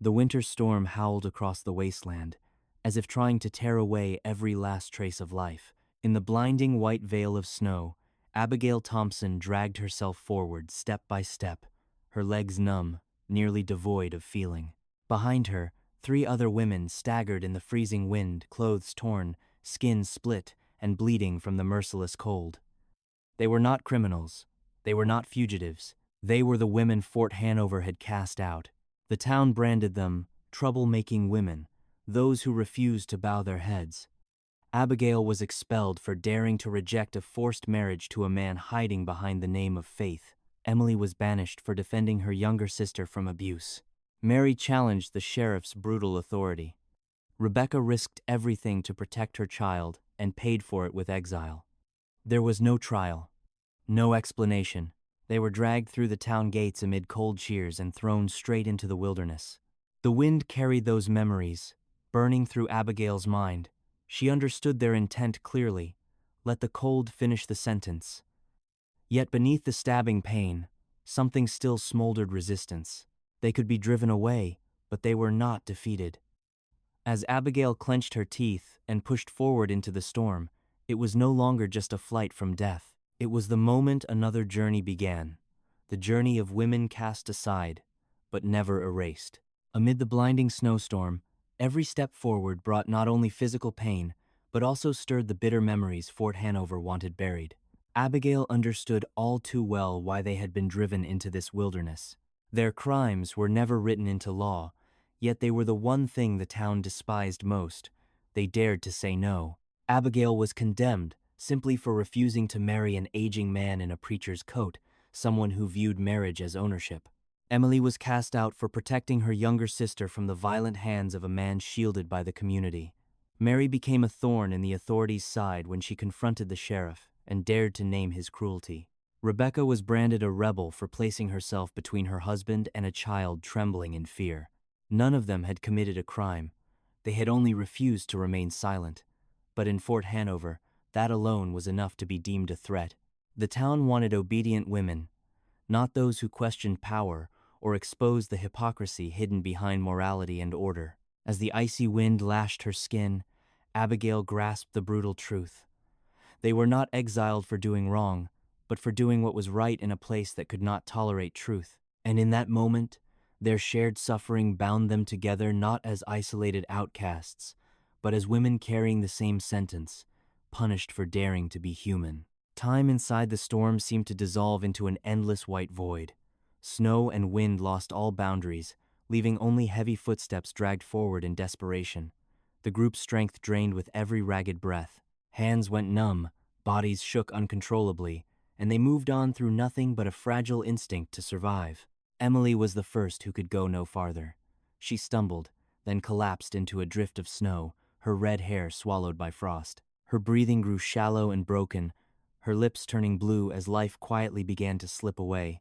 The winter storm howled across the wasteland, as if trying to tear away every last trace of life. In the blinding white veil of snow, Abigail Thompson dragged herself forward step by step, her legs numb, nearly devoid of feeling. Behind her, 3 other women staggered in the freezing wind, clothes torn, skins split, and bleeding from the merciless cold. They were not criminals. They were not fugitives. They were the women Fort Hanover had cast out. The town branded them trouble-making women, those who refused to bow their heads. Abigail was expelled for daring to reject a forced marriage to a man hiding behind the name of faith. Emily was banished for defending her younger sister from abuse. Mary challenged the sheriff's brutal authority. Rebecca risked everything to protect her child and paid for it with exile. There was no trial, no explanation. They were dragged through the town gates amid cold cheers and thrown straight into the wilderness. The wind carried those memories, burning through Abigail's mind. She understood their intent clearly. Let the cold finish the sentence. Yet beneath the stabbing pain, something still smoldered resistance. They could be driven away, but they were not defeated. As Abigail clenched her teeth and pushed forward into the storm, it was no longer just a flight from death. It was the moment another journey began, the journey of women cast aside, but never erased. Amid the blinding snowstorm, every step forward brought not only physical pain, but also stirred the bitter memories Fort Hanover wanted buried. Abigail understood all too well why they had been driven into this wilderness. Their crimes were never written into law, yet they were the one thing the town despised most. They dared to say no. Abigail was condemned simply for refusing to marry an aging man in a preacher's coat, someone who viewed marriage as ownership. Emily was cast out for protecting her younger sister from the violent hands of a man shielded by the community. Mary became a thorn in the authorities' side when she confronted the sheriff and dared to name his cruelty. Rebecca was branded a rebel for placing herself between her husband and a child trembling in fear. None of them had committed a crime. They had only refused to remain silent. But in Fort Hanover, that alone was enough to be deemed a threat. The town wanted obedient women, not those who questioned power or exposed the hypocrisy hidden behind morality and order. As the icy wind lashed her skin, Abigail grasped the brutal truth. They were not exiled for doing wrong, but for doing what was right in a place that could not tolerate truth. And in that moment, their shared suffering bound them together not as isolated outcasts, but as women carrying the same sentence, punished for daring to be human. Time inside the storm seemed to dissolve into an endless white void. Snow and wind lost all boundaries, leaving only heavy footsteps dragged forward in desperation. The group's strength drained with every ragged breath. Hands went numb, bodies shook uncontrollably, and they moved on through nothing but a fragile instinct to survive. Emily was the first who could go no farther. She stumbled, then collapsed into a drift of snow, her red hair swallowed by frost. Her breathing grew shallow and broken, her lips turning blue as life quietly began to slip away.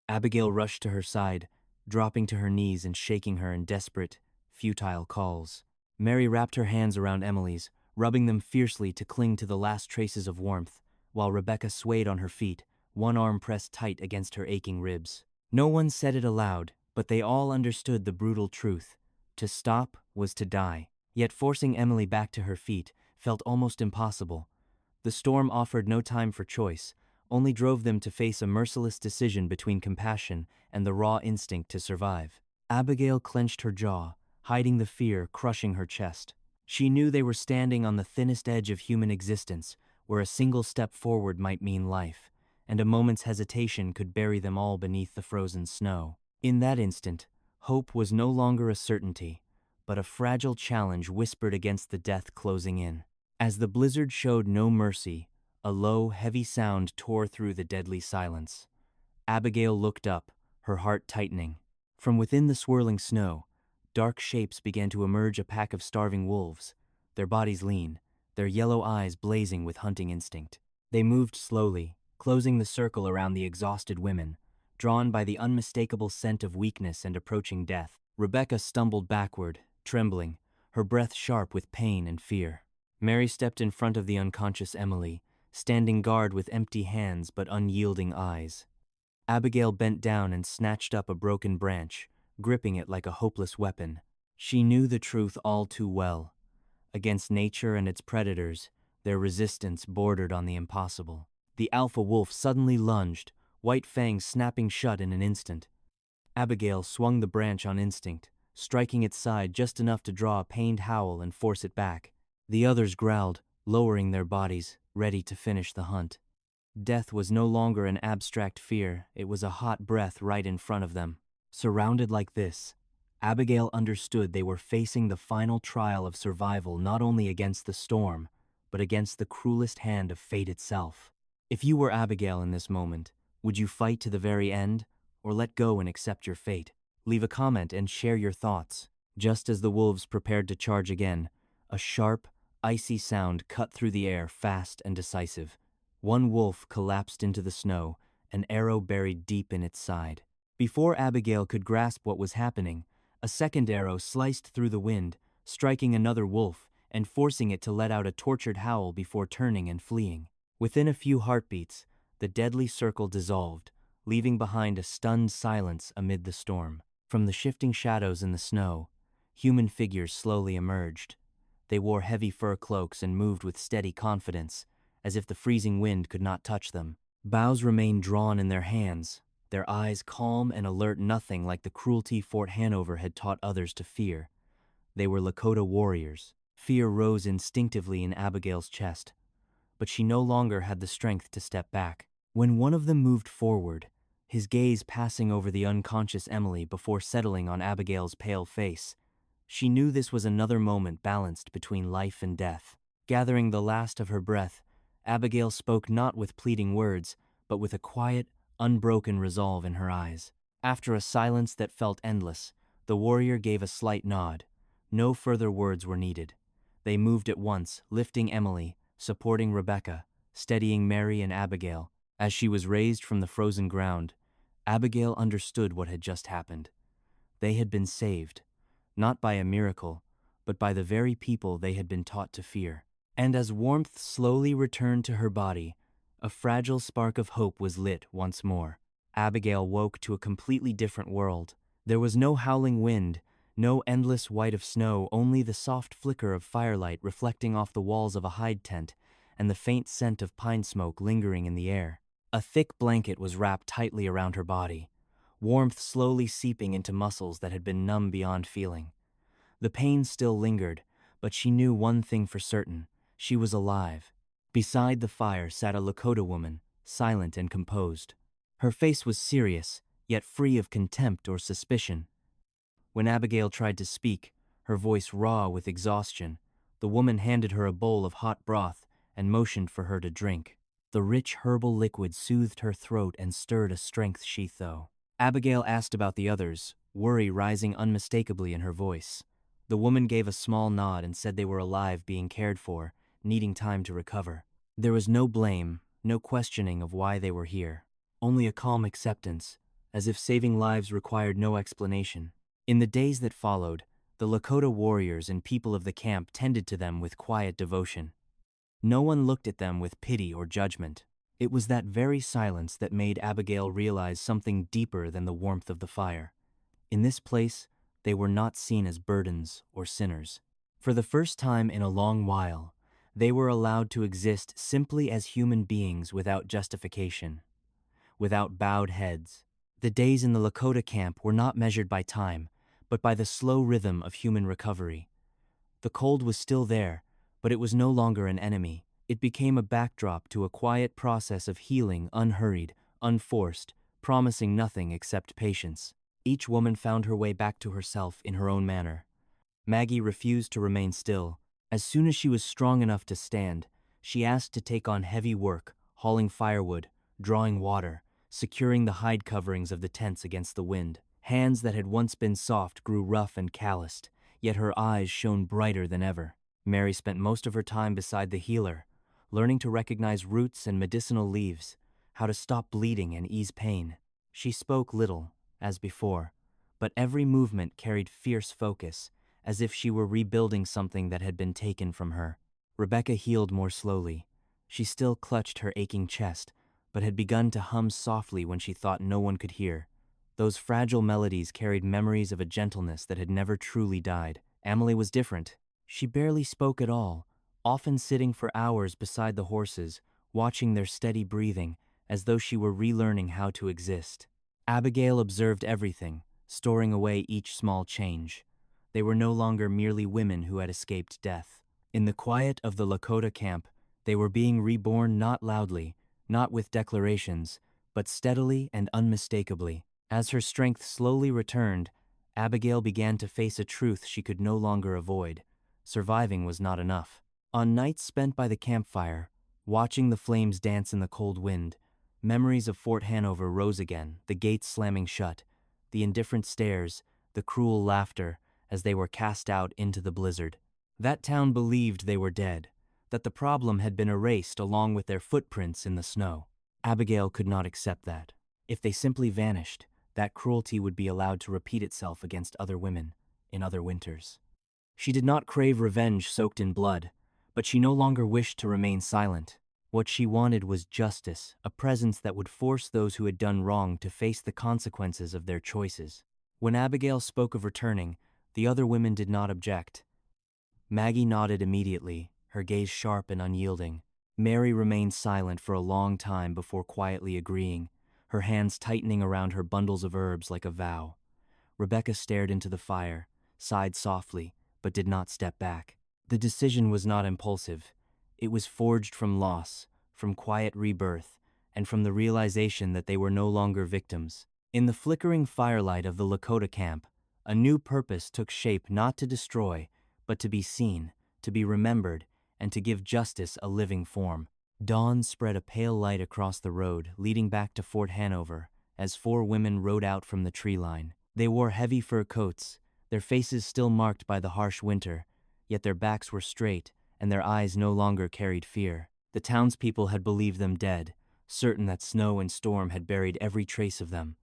Abigail rushed to her side, dropping to her knees and shaking her in desperate, futile calls. Mary wrapped her hands around Emily's, rubbing them fiercely to cling to the last traces of warmth, while Rebecca swayed on her feet, one arm pressed tight against her aching ribs. No one said it aloud, but they all understood the brutal truth. To stop was to die. Yet forcing Emily back to her feet felt almost impossible. The storm offered no time for choice, only drove them to face a merciless decision between compassion and the raw instinct to survive. Abigail clenched her jaw, hiding the fear crushing her chest. She knew they were standing on the thinnest edge of human existence, where a single step forward might mean life, and a moment's hesitation could bury them all beneath the frozen snow. In that instant, hope was no longer a certainty, but a fragile challenge whispered against the death closing in. As the blizzard showed no mercy, a low, heavy sound tore through the deadly silence. Abigail looked up, her heart tightening. From within the swirling snow, dark shapes began to emerge, a pack of starving wolves, their bodies lean, their yellow eyes blazing with hunting instinct. They moved slowly, closing the circle around the exhausted women, drawn by the unmistakable scent of weakness and approaching death. Rebecca stumbled backward, trembling, her breath sharp with pain and fear. Mary stepped in front of the unconscious Emily, standing guard with empty hands but unyielding eyes. Abigail bent down and snatched up a broken branch, gripping it like a hopeless weapon. She knew the truth all too well. Against nature and its predators, their resistance bordered on the impossible. The alpha wolf suddenly lunged, white fangs snapping shut in an instant. Abigail swung the branch on instinct, striking its side just enough to draw a pained howl and force it back. The others growled, lowering their bodies, ready to finish the hunt. Death was no longer an abstract fear, it was a hot breath right in front of them. Surrounded like this, Abigail understood they were facing the final trial of survival not only against the storm, but against the cruelest hand of fate itself. If you were Abigail in this moment, would you fight to the very end, or let go and accept your fate? Leave a comment and share your thoughts. Just as the wolves prepared to charge again, a sharp, icy sound cut through the air, fast and decisive. One wolf collapsed into the snow, an arrow buried deep in its side. Before Abigail could grasp what was happening, a second arrow sliced through the wind, striking another wolf and forcing it to let out a tortured howl before turning and fleeing. Within a few heartbeats, the deadly circle dissolved, leaving behind a stunned silence amid the storm. From the shifting shadows in the snow, human figures slowly emerged. They wore heavy fur cloaks and moved with steady confidence, as if the freezing wind could not touch them. Bows remained drawn in their hands, their eyes calm and alert, nothing like the cruelty Fort Hanover had taught others to fear. They were Lakota warriors. Fear rose instinctively in Abigail's chest, but she no longer had the strength to step back. When one of them moved forward, his gaze passing over the unconscious Emily before settling on Abigail's pale face, she knew this was another moment balanced between life and death. Gathering the last of her breath, Abigail spoke not with pleading words, but with a quiet, unbroken resolve in her eyes. After a silence that felt endless, the warrior gave a slight nod. No further words were needed. They moved at once, lifting Emily, supporting Rebecca, steadying Mary and Abigail. As she was raised from the frozen ground, Abigail understood what had just happened. They had been saved, not by a miracle, but by the very people they had been taught to fear. And as warmth slowly returned to her body, a fragile spark of hope was lit once more. Abigail woke to a completely different world. There was no howling wind, no endless white of snow, only the soft flicker of firelight reflecting off the walls of a hide tent and the faint scent of pine smoke lingering in the air. A thick blanket was wrapped tightly around her body, warmth slowly seeping into muscles that had been numb beyond feeling. The pain still lingered, but she knew one thing for certain: she was alive. Beside the fire sat a Lakota woman, silent and composed. Her face was serious, yet free of contempt or suspicion. When Abigail tried to speak, her voice raw with exhaustion, the woman handed her a bowl of hot broth and motioned for her to drink. The rich herbal liquid soothed her throat and stirred a strength she though. Abigail asked about the others, worry rising unmistakably in her voice. The woman gave a small nod and said they were alive, being cared for, needing time to recover. There was no blame, no questioning of why they were here. Only a calm acceptance, as if saving lives required no explanation. In the days that followed, the Lakota warriors and people of the camp tended to them with quiet devotion. No one looked at them with pity or judgment. It was that very silence that made Abigail realize something deeper than the warmth of the fire. In this place, they were not seen as burdens or sinners. For the first time in a long while, they were allowed to exist simply as human beings without justification, without bowed heads. The days in the Lakota camp were not measured by time, but by the slow rhythm of human recovery. The cold was still there, but it was no longer an enemy. It became a backdrop to a quiet process of healing, unhurried, unforced, promising nothing except patience. Each woman found her way back to herself in her own manner. Maggie refused to remain still. As soon as she was strong enough to stand, she asked to take on heavy work, hauling firewood, drawing water, securing the hide coverings of the tents against the wind. Hands that had once been soft grew rough and calloused, yet her eyes shone brighter than ever. Mary spent most of her time beside the healer, learning to recognize roots and medicinal leaves, how to stop bleeding and ease pain. She spoke little, as before, but every movement carried fierce focus, as if she were rebuilding something that had been taken from her. Rebecca healed more slowly. She still clutched her aching chest, but had begun to hum softly when she thought no one could hear. Those fragile melodies carried memories of a gentleness that had never truly died. Emily was different. She barely spoke at all, often sitting for hours beside the horses, watching their steady breathing, as though she were relearning how to exist. Abigail observed everything, storing away each small change. They were no longer merely women who had escaped death. In the quiet of the Lakota camp, they were being reborn not loudly, not with declarations, but steadily and unmistakably. As her strength slowly returned, Abigail began to face a truth she could no longer avoid. Surviving was not enough. On nights spent by the campfire, watching the flames dance in the cold wind, memories of Fort Hanover rose again, the gates slamming shut, the indifferent stares, the cruel laughter as they were cast out into the blizzard. That town believed they were dead, that the problem had been erased along with their footprints in the snow. Abigail could not accept that. If they simply vanished, that cruelty would be allowed to repeat itself against other women in other winters. She did not crave revenge soaked in blood, but she no longer wished to remain silent. What she wanted was justice, a presence that would force those who had done wrong to face the consequences of their choices. When Abigail spoke of returning, the other women did not object. Maggie nodded immediately, her gaze sharp and unyielding. Mary remained silent for a long time before quietly agreeing, her hands tightening around her bundles of herbs like a vow. Rebecca stared into the fire, sighed softly, but did not step back. The decision was not impulsive. It was forged from loss, from quiet rebirth, and from the realization that they were no longer victims. In the flickering firelight of the Lakota camp, a new purpose took shape, not to destroy, but to be seen, to be remembered, and to give justice a living form. Dawn spread a pale light across the road, leading back to Fort Hanover, as 4 women rode out from the tree line. They wore heavy fur coats, their faces still marked by the harsh winter, yet their backs were straight, and their eyes no longer carried fear. The townspeople had believed them dead, certain that snow and storm had buried every trace of them.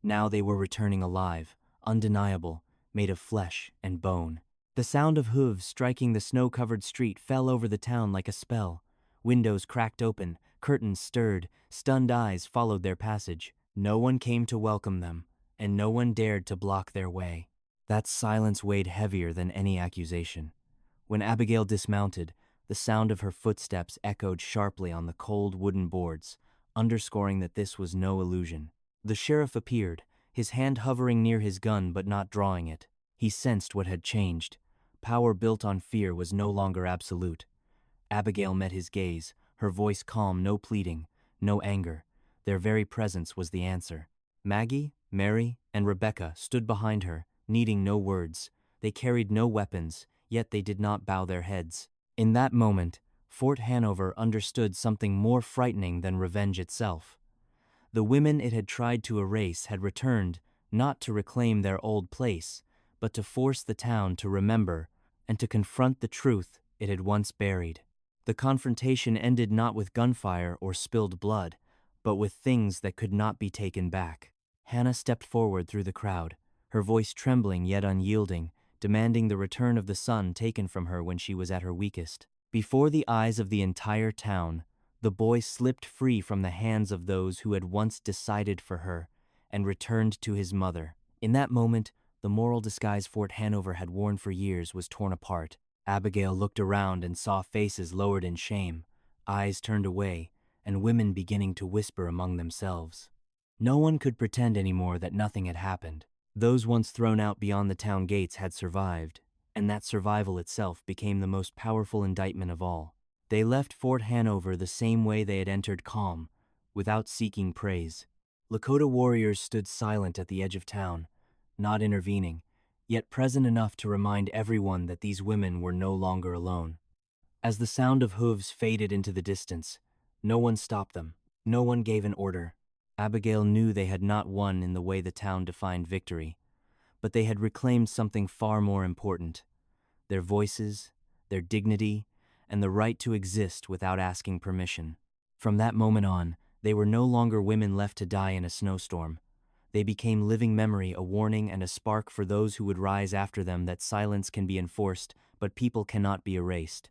Now they were returning alive, undeniable, made of flesh and bone. The sound of hooves striking the snow-covered street fell over the town like a spell. Windows cracked open, curtains stirred, stunned eyes followed their passage. No one came to welcome them, and no one dared to block their way. That silence weighed heavier than any accusation. When Abigail dismounted, the sound of her footsteps echoed sharply on the cold wooden boards, underscoring that this was no illusion. The sheriff appeared, his hand hovering near his gun but not drawing it. He sensed what had changed. Power built on fear was no longer absolute. Abigail met his gaze, her voice calm, no pleading, no anger. Their very presence was the answer. Maggie, Mary, and Rebecca stood behind her, needing no words. They carried no weapons, yet they did not bow their heads. In that moment, Fort Hanover understood something more frightening than revenge itself. The women it had tried to erase had returned, not to reclaim their old place, but to force the town to remember and to confront the truth it had once buried. The confrontation ended not with gunfire or spilled blood, but with things that could not be taken back. Hannah stepped forward through the crowd, her voice trembling yet unyielding, demanding the return of the son taken from her when she was at her weakest. Before the eyes of the entire town, the boy slipped free from the hands of those who had once decided for her and returned to his mother. In that moment, the moral disguise Fort Hanover had worn for years was torn apart. Abigail looked around and saw faces lowered in shame, eyes turned away, and women beginning to whisper among themselves. No one could pretend anymore that nothing had happened. Those once thrown out beyond the town gates had survived, and that survival itself became the most powerful indictment of all. They left Fort Hanover the same way they had entered, calm, without seeking praise. Lakota warriors stood silent at the edge of town, not intervening, yet present enough to remind everyone that these women were no longer alone. As the sound of hooves faded into the distance, no one stopped them, no one gave an order. Abigail knew they had not won in the way the town defined victory, but they had reclaimed something far more important: their voices, their dignity, and the right to exist without asking permission. From that moment on, they were no longer women left to die in a snowstorm. They became living memory, a warning and a spark for those who would rise after them that silence can be enforced, but people cannot be erased.